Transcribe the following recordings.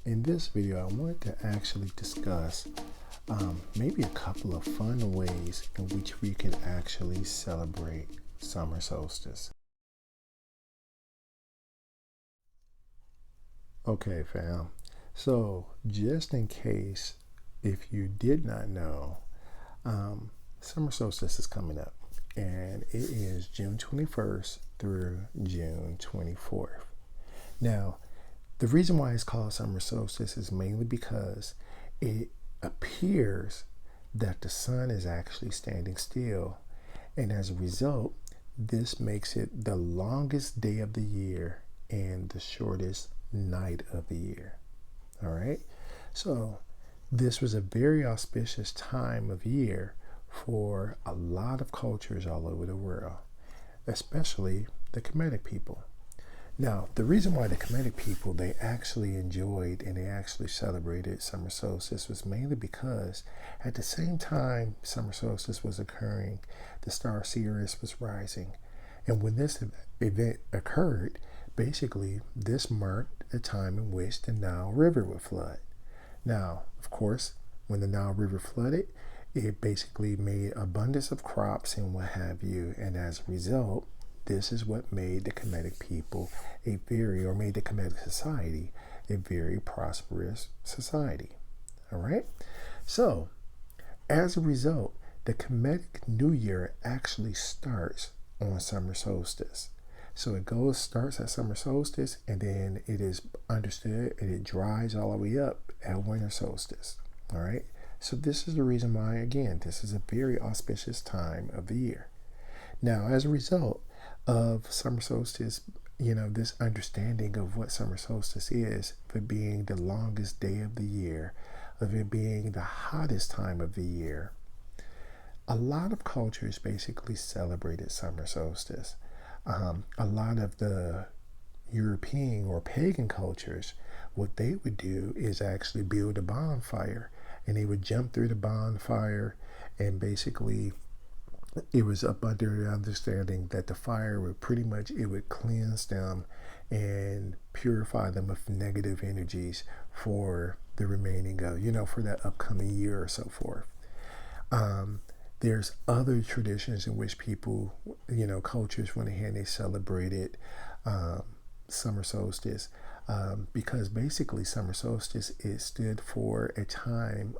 In this video, I want to actually discuss maybe a couple of fun ways in which we can actually celebrate summer solstice. Okay, fam. So just in case, if you did not know, summer solstice is coming up, and it is June 21st through June 24th. Now, the reason why it's called summer solstice is mainly because it appears that the sun is actually standing still, and as a result, this makes it the longest day of the year and the shortest night of the year. All right, so this was a very auspicious time of year for a lot of cultures all over the world, especially the Kemetic people. Now, the reason why the Kemetic people, they actually enjoyed and they actually celebrated summer solstice was mainly because at the same time summer solstice was occurring, the star Sirius was rising. And when this event occurred, basically this marked the time in which the Nile River would flood. Now, of course, when the Nile River flooded, it basically made abundance of crops and what have you. And as a result, this is what made the Kemetic people made the Kemetic society a very prosperous society. All right. So as a result, the Kemetic New Year actually starts on summer solstice. So it starts at summer solstice, and then it is understood and it dries all the way up at winter solstice. All right. So this is the reason why, again, this is a very auspicious time of the year. Now, as a result of summer solstice, this understanding of what summer solstice is, for being the longest day of the year, of it being the hottest time of the year, a lot of cultures basically celebrated summer solstice. A lot of the European or pagan cultures, what they would do is actually build a bonfire, and they would jump through the bonfire, and basically it was up under the understanding that the fire would it would cleanse them and purify them of negative energies for the remaining of, for that upcoming year or so forth. There's other traditions in which people, cultures went ahead and they celebrated summer solstice because basically summer solstice, it stood for a time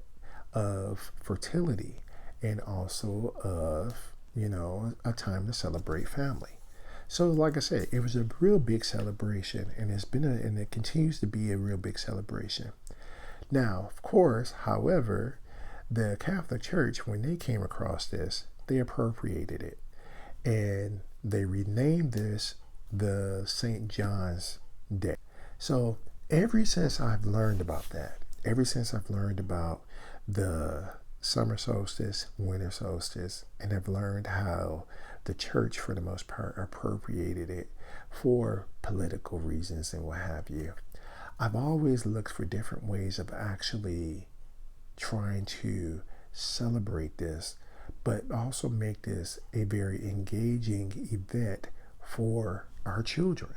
of fertility and also of, a time to celebrate family. So like I said, it was a real big celebration, and and it continues to be a real big celebration. Now, of course, however, the Catholic Church, when they came across this, they appropriated it, and they renamed this the St. John's Day. So ever since I've learned about that, ever since I've learned about the summer solstice, winter solstice, and I've learned how the church, for the most part, appropriated it for political reasons and what have you, I've always looked for different ways of actually trying to celebrate this, but also make this a very engaging event for our children,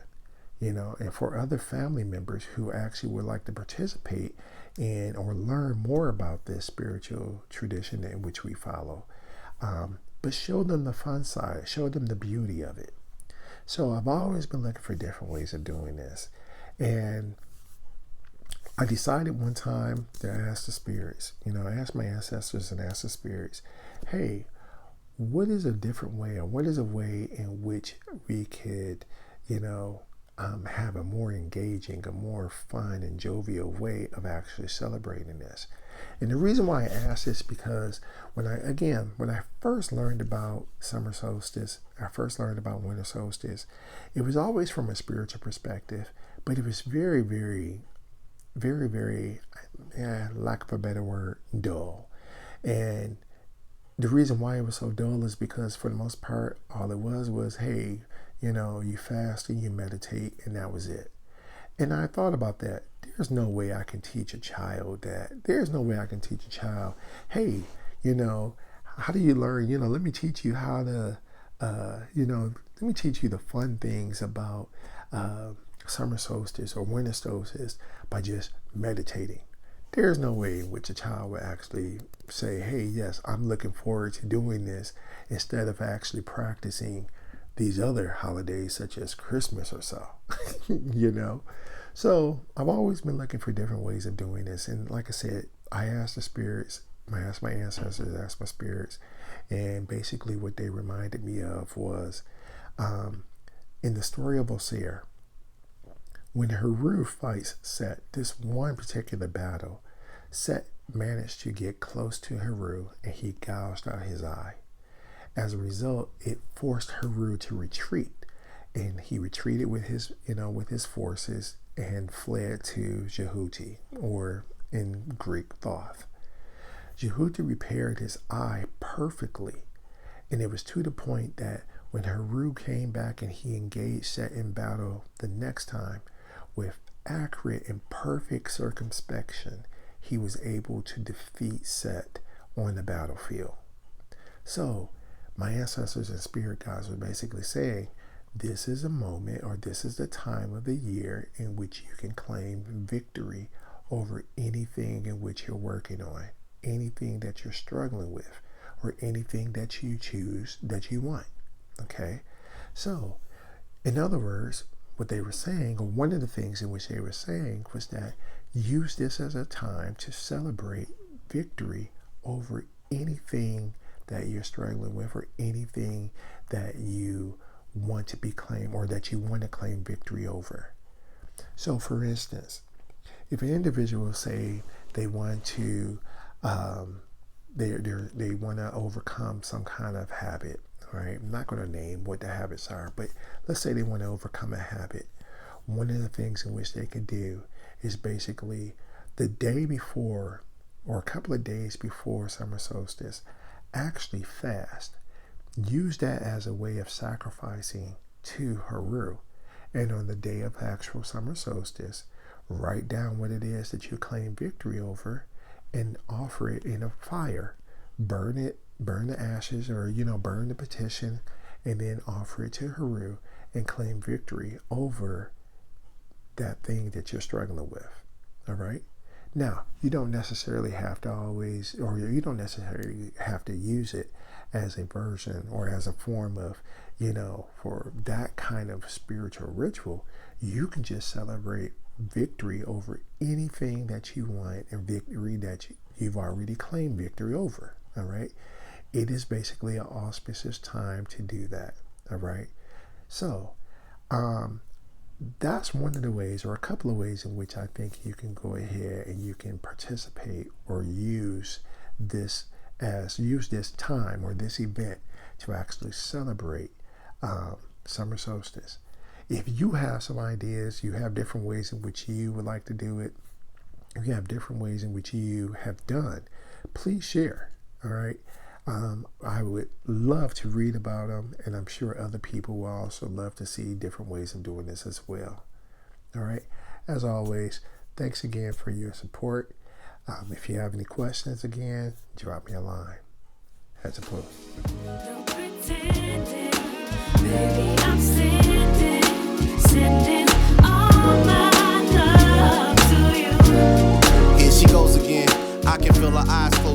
and for other family members who actually would like to participate in or learn more about this spiritual tradition in which we follow. But show them the fun side, show them the beauty of it. So I've always been looking for different ways of doing this. And I decided one time to ask the spirits, I asked my ancestors and asked the spirits, hey, what is a different way, or what is a way in which we could, have a more engaging, a more fun and jovial way of actually celebrating this? And the reason why I asked this because when I first learned about summer solstice, I first learned about winter solstice, it was always from a spiritual perspective, but it was very, very, very, very, lack of a better word, dull. And the reason why it was so dull is because for the most part, all it was, hey, you fast and you meditate, and that was it. And I thought about that. There's no way I can teach a child that. There's no way I can teach a child, hey, how do you learn? Let me teach you how to, let me teach you the fun things about summer solstice or winter solstice by just meditating. There's no way in which a child would actually say, hey, yes, I'm looking forward to doing this, instead of actually practicing these other holidays such as Christmas or so. you know? So I've always been looking for different ways of doing this. And like I said, I asked the spirits, I asked my ancestors, I asked my spirits, and basically what they reminded me of was in the story of Osir, when Heru fights Set, this one particular battle, Set managed to get close to Heru and he gouged out his eye. As a result, it forced Heru to retreat, and he retreated with his forces and fled to Jehuti, or in Greek, Thoth. Jehuti repaired his eye perfectly, and it was to the point that when Heru came back and he engaged Set in battle the next time, with accurate and perfect circumspection, he was able to defeat Set on the battlefield. So, my ancestors and spirit guides were basically saying, this is a moment, or this is the time of the year in which you can claim victory over anything in which you're working on, anything that you're struggling with, or anything that you choose that you want. Okay? So, in other words, what they were saying, or one of the things in which they were saying, was that use this as a time to celebrate victory over anything that you're struggling with, or anything that you want to be claimed, or that you want to claim victory over. So for instance, if an individual say they want to they want to overcome some kind of habit, right? I'm not going to name what the habits are, but let's say they want to overcome a habit. One of the things in which they could do is basically the day before, or a couple of days before summer solstice, actually fast. Use that as a way of sacrificing to Heru. And on the day of actual summer solstice, write down what it is that you claim victory over and offer it in a fire. Burn it, burn the ashes, or burn the petition, and then offer it to Heru and claim victory over that thing that you're struggling with. All right? Now, you don't necessarily have to always, or you don't necessarily have to use it as a version or as a form of, for that kind of spiritual ritual. You can just celebrate victory over anything that you want, and victory that you've already claimed victory over. All right? It is basically an auspicious time to do that. All right? So, that's one of the ways, or a couple of ways, in which I think you can go ahead and you can participate or use this time or this event to actually celebrate summer solstice. If you have some ideas, you have different ways in which you would like to do it, if you have different ways in which you have done, please share. All right? I would love to read about them, and I'm sure other people will also love to see different ways of doing this as well. All right. As always, thanks again for your support. If you have any questions, again, drop me a line. That's a pull. Baby, I'm sending all my love to you. Here she goes again. I can feel her eyes closed.